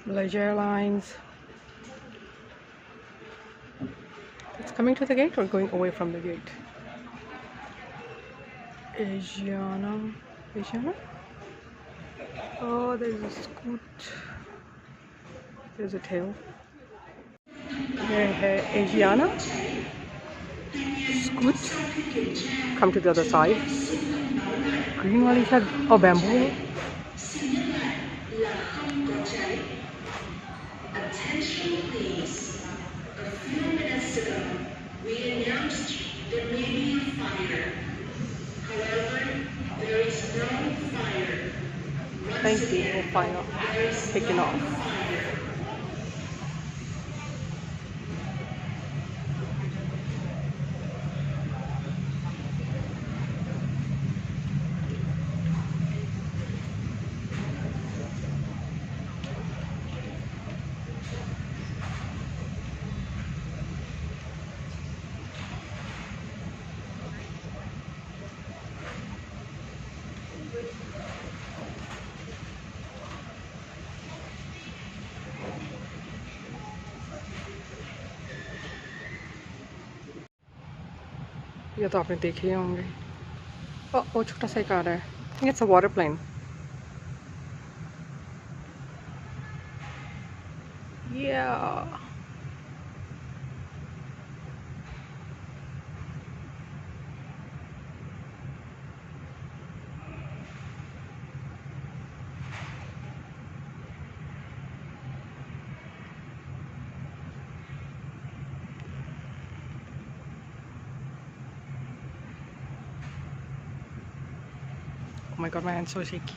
Malaysia Airlines. It's coming to the gate or going away from the gate? Asiana. Asiana? Oh, there's a scoot. There's a tail. Here, Asiana. Scoot. Come to the other side. Green wali said, oh, bamboo. Attention please. A few minutes ago, we announced there may be a fire. However, there is no fire. Thank you for fire taking off. ये तो आपने देखे होंगे। वो छोटा सा एक आ रहा है। I think it's a water plane. Yeah. Oh my god, my hand's so shaky.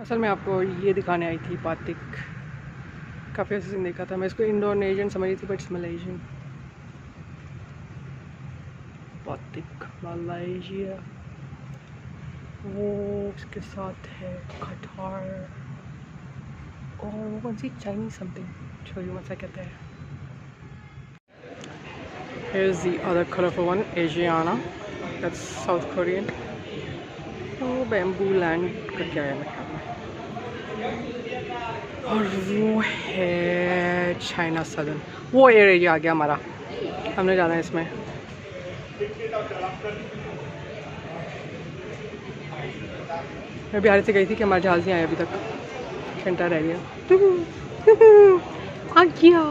असल में आपको ये दिखाने आई थी बातिक। काफ़ी अच्छे से देखा था मैं इसको इंडोनेशियन समझ रही थी बट इट्स मलेशियन। बातिक मलेशिया। वो उसके साथ है कटार और वो कौन सी चाइनीज समथिंग छोरी मत सा कहते हैं। Here's the other colorful one, Asiana. That's South Korean. Oh, bamboo land करके आया मेरे ख्याल में। और वो है चाइना सदर्न। वो एयर एरिया आ गया हमारा। हमने जाना है इसमें। मैं बिहार से गई थी कि हमारा जहाज़ नहीं आया अभी तक। घंटा रह गया। आ गया।